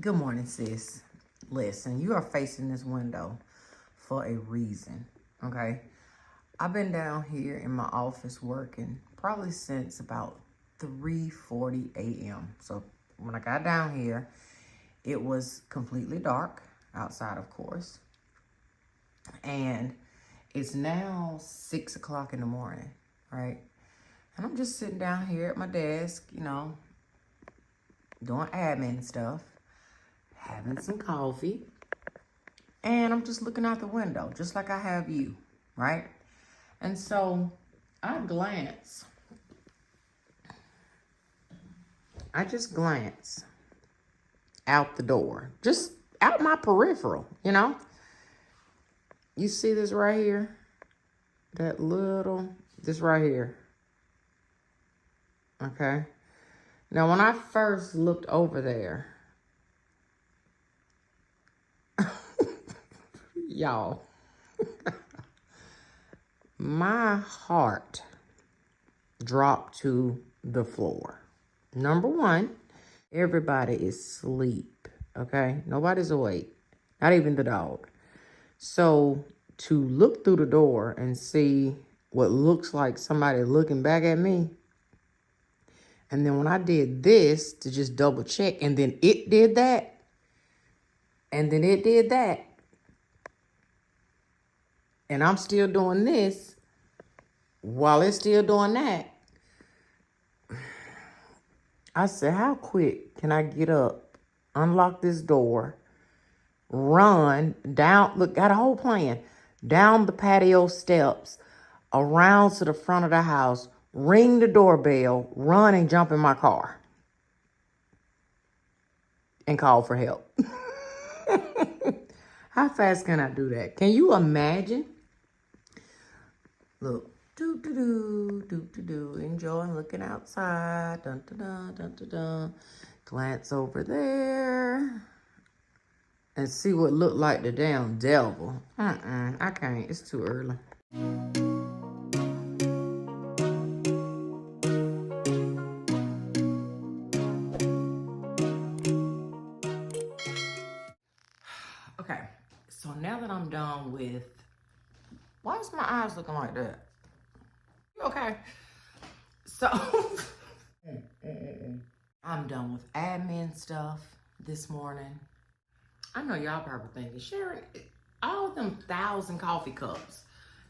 Good morning, sis. Listen, you are facing this window for a reason, okay? I've been down here in my office working probably since about 3:40 a.m. So when I got down here, it was completely dark outside, of course. And it's now 6 o'clock in the morning, right? And I'm just sitting down here at my desk, doing admin stuff, having some coffee, and I'm just looking out the window, just like I have you, right? And so I just glance out the door, just out my peripheral, You see this right here? This right here. Okay. Now, when I first looked over there, y'all, my heart dropped to the floor. Number one, everybody is asleep, okay? Nobody's awake, not even the dog. So to look through the door and see what looks like somebody looking back at me, and then when I did this to just double check, and then it did that, and then it did that, and I'm still doing this while it's still doing that, I said, how quick can I get up, unlock this door, run down, look, got a whole plan, down the patio steps, around to the front of the house, ring the doorbell, run and jump in my car, and call for help. How fast can I do that? Can you imagine? Look, enjoying looking outside, dun, dun, dun, dun, dun, dun. Glance over there and see what looked like the damn devil. I can't, it's too early. Okay, so now that I'm done with, why is my eyes looking like that? Okay, so I'm done with admin stuff this morning. I know y'all probably thinking, Sharon, all them 1,000 coffee cups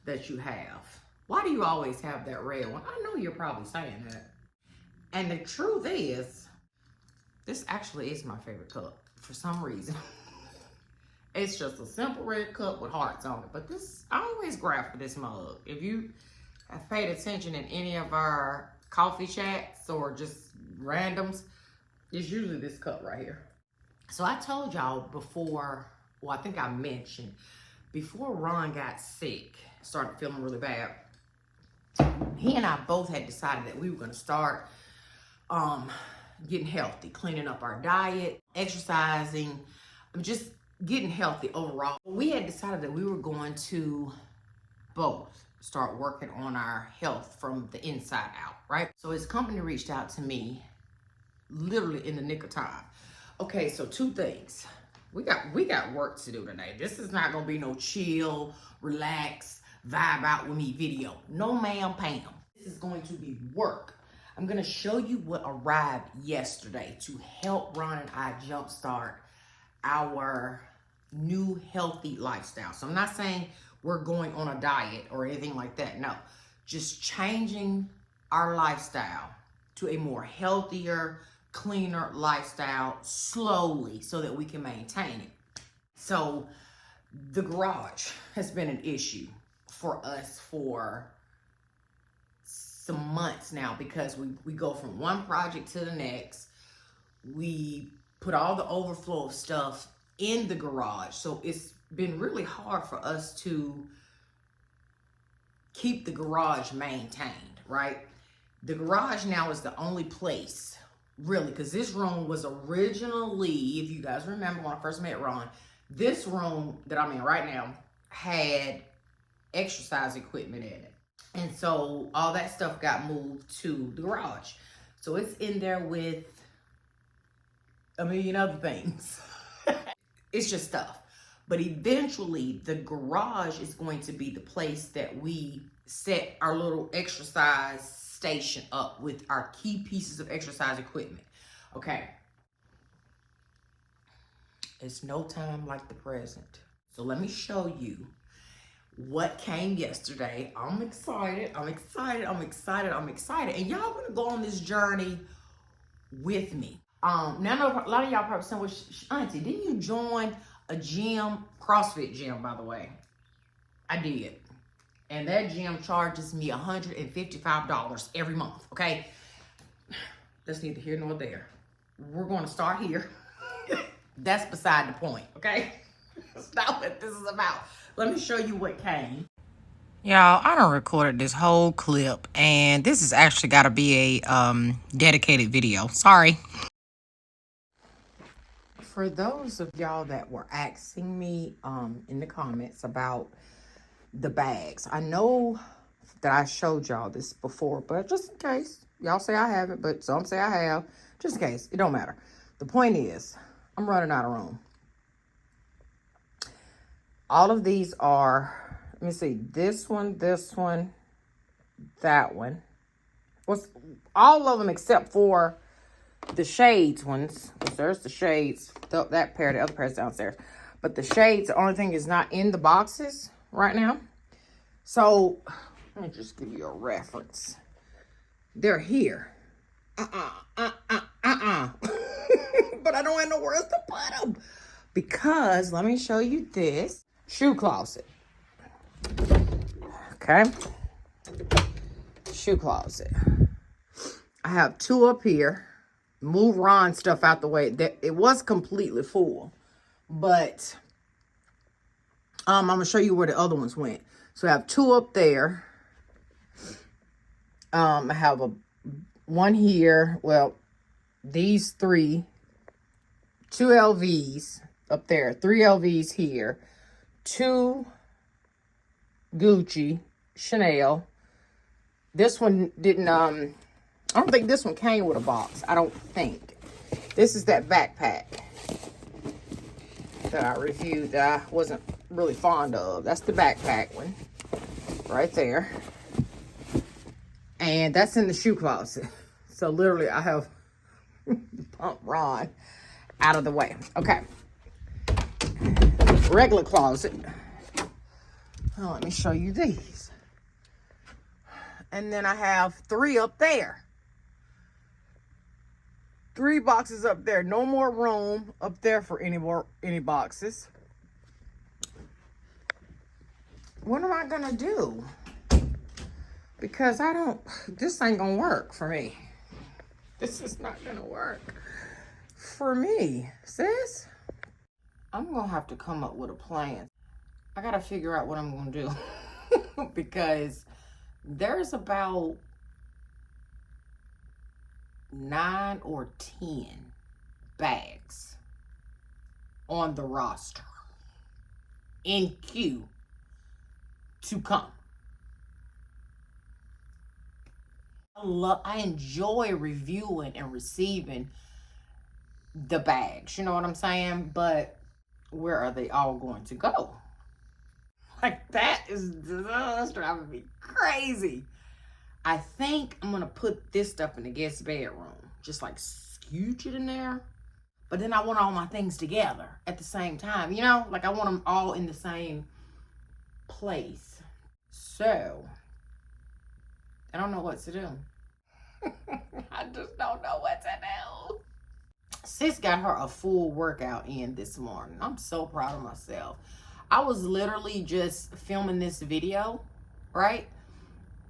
that you have, why do you always have that red one? I know you're probably saying that. And the truth is, this actually is my favorite cup for some reason. It's just a simple red cup with hearts on it. But this, I always grab for this mug. If you have paid attention in any of our coffee chats or just randoms, it's usually this cup right here. So I told y'all before, well, I think I mentioned, before Ron got sick, started feeling really bad, he and I both had decided that we were going to start getting healthy, cleaning up our diet, exercising, just getting healthy overall. We had decided that we were going to both start working on our health from the inside out, right? So his company reached out to me literally in the nick of time. Okay, so two things. We got work to do today. This is not gonna be no chill, relax, vibe out with me video. No ma'am, Pam. This is going to be work. I'm gonna show you what arrived yesterday to help Ron and I jumpstart our new healthy lifestyle. So I'm not saying we're going on a diet or anything like that. No, just changing our lifestyle to a more healthier, cleaner lifestyle slowly so that we can maintain it. So the garage has been an issue for us for some months now because we go from one project to the next. We put all the overflow of stuff in the garage. So it's been really hard for us to keep the garage maintained, right? The garage now is the only place, really, because this room was originally, if you guys remember when I first met Ron, this room that I'm in right now had exercise equipment in it. And so all that stuff got moved to the garage. So it's in there with a million other things. It's just stuff. But eventually, the garage is going to be the place that we set our little exercise station up with our key pieces of exercise equipment. Okay. It's no time like the present. So let me show you what came yesterday. I'm excited. I'm excited. I'm excited. I'm excited. And y'all gonna go on this journey with me. Now I know a lot of y'all probably saying, well, Auntie, didn't you join a gym, CrossFit gym, by the way? I did. And that gym charges me $155 every month, okay? That's neither here nor there. We're going to start here. That's beside the point, okay? That's not what this is about. Let me show you what came. Y'all, I done recorded this whole clip, and this has actually got to be a dedicated video. Sorry. For those of y'all that were asking me in the comments about the bags, I know that I showed y'all this before, but just in case, y'all say I haven't, but some say I have, just in case, it don't matter. The point is, I'm running out of room. All of these are, let me see, this one, that one. What's all of them except for the shades ones, because there's the shades, that pair, the other pair is downstairs. But the shades, the only thing is not in the boxes right now. So, let me just give you a reference. They're here. But I don't have nowhere else to put them. Because, let me show you this. Shoe closet. Okay. Shoe closet. I have two up here. Move Ron stuff out the way. It was completely full. But I'm going to show you where the other ones went. So I have two up there. I have one here. Well, these three. 2 LVs up there. 3 LVs here. 2 Gucci, Chanel. This one didn't, I don't think this one came with a box. I don't think. This is that backpack that I reviewed that I wasn't really fond of. That's the backpack one right there. And that's in the shoe closet. So literally I have pump Ron out of the way. Okay. Regular closet. Oh, let me show you these. And then I have 3 up there. 3 boxes up there. No more room up there for any boxes. What am I gonna do? Because this ain't gonna work for me. This is not gonna work for me, sis. I'm gonna have to come up with a plan. I gotta figure out what I'm gonna do. Because there's about 9 or 10 bags on the roster in queue to come. I enjoy reviewing and receiving the bags, you know what I'm saying? But where are they all going to go? Like, that's driving me crazy. I think I'm gonna put this stuff in the guest bedroom, just like scooch it in there. But then I want all my things together at the same time, you know? Like, I want them all in the same place. So, I don't know what to do. I just don't know what to do. Sis got her a full workout in this morning. I'm so proud of myself. I was literally just filming this video, right?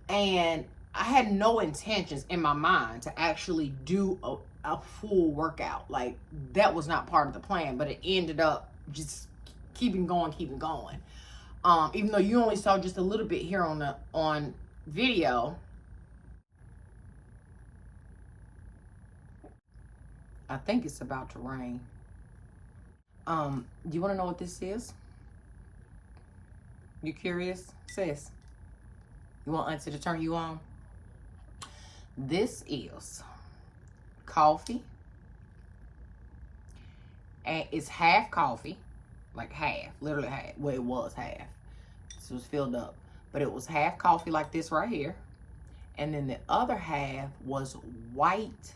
And I had no intentions in my mind to actually do a full workout. Like, that was not part of the plan, but it ended up just keeping going. Even though you only saw just a little bit here on video. I think it's about to rain. Do you want to know what this is? You curious, sis? You want Auntie to turn you on? This is coffee, And it's half coffee, like half, literally half. Well, it was half. This was filled up. But it was half coffee like this right here. And then the other half was white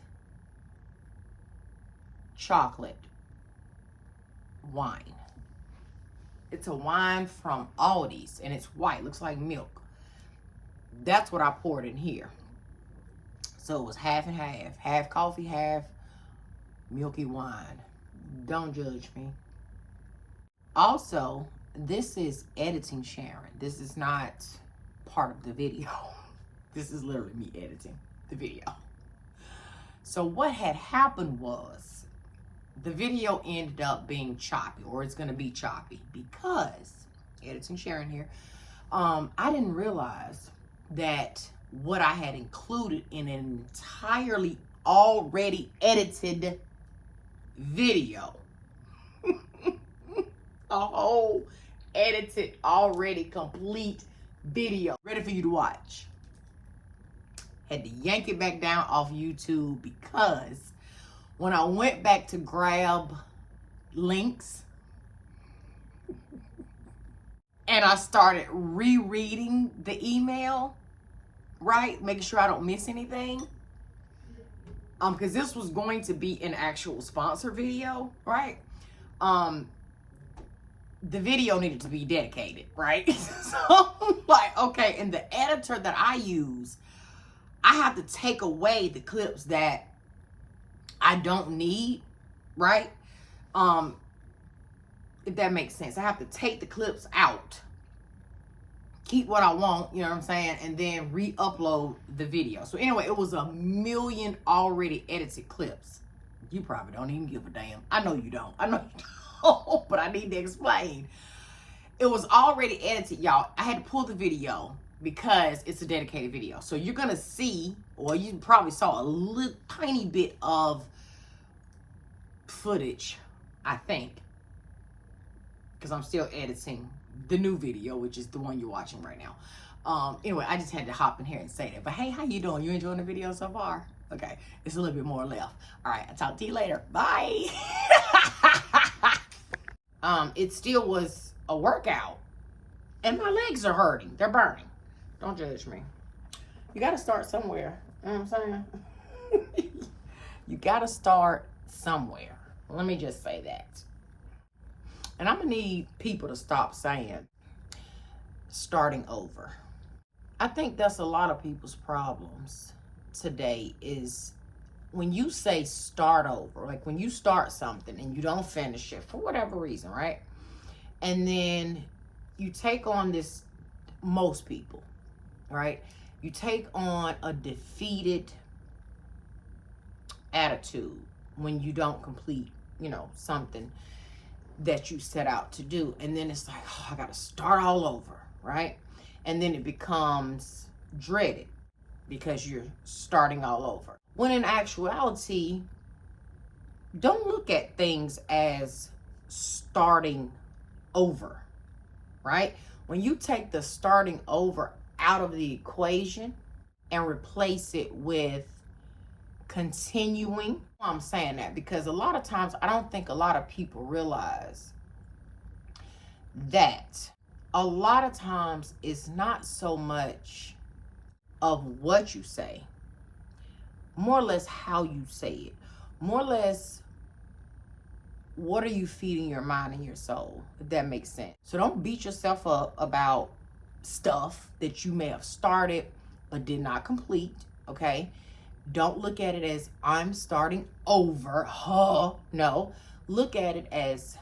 chocolate wine. It's a wine from Aldi's, and it's white. Looks like milk. That's what I poured in here. So it was half and half. Half coffee, half milky wine. Don't judge me. Also, this is editing Sharon. This is not part of the video. This is literally me editing the video. So what had happened was the video ended up being choppy, or it's going to be choppy, because editing Sharon here, I didn't realize that what I had included in an entirely already edited video, a whole edited, already complete video ready for you to watch, had to yank it back down off YouTube, because when I went back to grab links and I started rereading the email, right, making sure I don't miss anything, because this was going to be an actual sponsor video, right? The video needed to be dedicated, right? So I'm like, okay, and the editor that I use, I have to take away the clips that I don't need, right? If that makes sense. I have to take the clips out, keep what I want, you know what I'm saying, and then re-upload the video. So anyway, it was 1,000,000 already edited clips. You probably don't even give a damn. I know you don't. I know you don't, but I need to explain. It was already edited, y'all. I had to pull the video because it's a dedicated video. So you're gonna see, or you probably saw a little tiny bit of footage, I think, because I'm still editing the new video, which is the one you're watching right now. Anyway, I just had to hop in here and say that. But hey, how you doing? You enjoying the video so far? Okay, it's a little bit more left. All right, I'll talk to you later. Bye. It still was a workout, and my legs are hurting. They're burning. Don't judge me. You got to start somewhere. You know what I'm saying? You got to start somewhere. Let me just say that. And I'm going to need people to stop saying starting over. I think that's a lot of people's problems today, is when you say start over, like when you start something and you don't finish it for whatever reason, right? And then you take on this, most people, right? You take on a defeated attitude when you don't complete, you know, something that you set out to do. And then it's like, oh, I got to start all over, right? And then it becomes dreaded because you're starting all over. When in actuality, don't look at things as starting over, right? When you take the starting over out of the equation and replace it with continuing. I'm saying that because a lot of times I don't think a lot of people realize that a lot of times it's not so much of what you say, more or less how you say it, more or less what are you feeding your mind and your soul, if that makes sense. So don't beat yourself up about stuff that you may have started but did not complete, okay? Don't look at it as I'm starting over. No, look at it as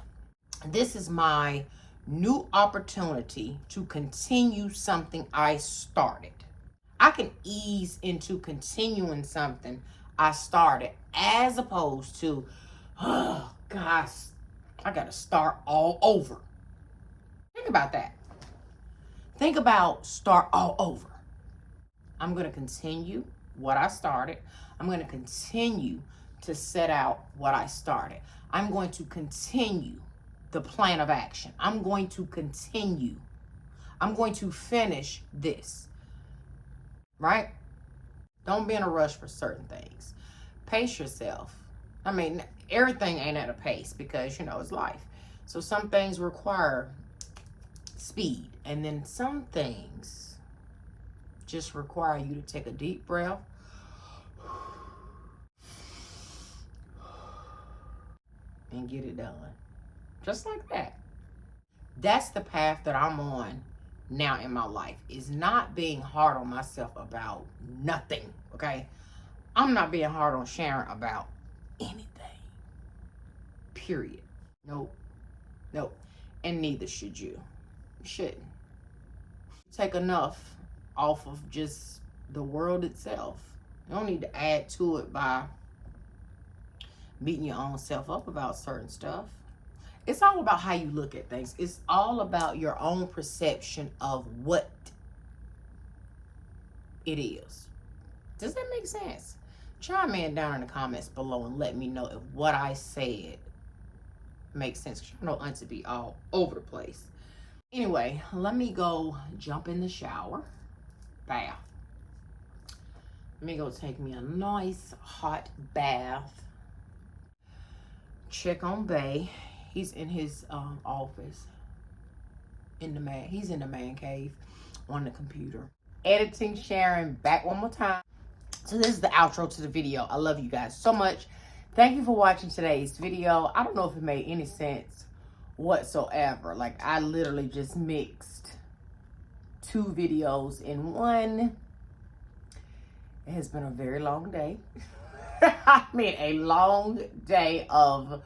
this is my new opportunity to continue something I started. I can ease into continuing something I started as opposed to, oh gosh, I gotta start all over. Think about that. Think about start all over. I'm gonna continue what I started. I'm going to continue to set out what I started. I'm going to continue the plan of action. I'm going to continue. I'm going to finish this, right? Don't be in a rush for certain things. Pace yourself. I mean, everything ain't at a pace because, you know, it's life. So some things require speed. And then some things just require you to take a deep breath. And get it done. Just like that. That's the path that I'm on now in my life. Is not being hard on myself about nothing. Okay? I'm not being hard on Sharon about anything. Period. Nope. Nope. And neither should you. You shouldn't. Take enough off of just the world itself. You don't need to add to it by beating your own self up about certain stuff. It's all about how you look at things. It's all about your own perception of what it is. Does that make sense? Chime in down in the comments below and let me know if what I said makes sense. Because you know Aunt to be all over the place. Anyway, let me go jump in the shower. Bath. Let me go take me a nice hot bath. Check on Bay. He's in his office. He's in the man cave on the computer. Editing Sharon back one more time. So this is the outro to the video. I love you guys so much. Thank you for watching today's video. I don't know if it made any sense whatsoever. Like, I literally just mixed two videos in one. It has been a very long day. I mean, a long day of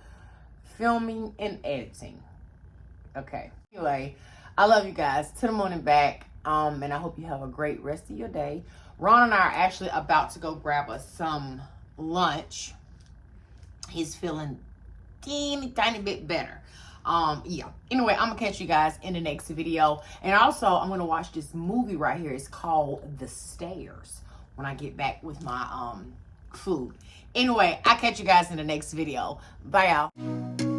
filming and editing. Okay. Anyway, I love you guys. To the moon and back. And I hope you have a great rest of your day. Ron and I are actually about to go grab us some lunch. He's feeling tiny bit better. Yeah. Anyway, I'm gonna catch you guys in the next video. And also, I'm gonna watch this movie right here. It's called The Stairs when I get back with my food. Anyway, I'll catch you guys in the next video. Bye, y'all.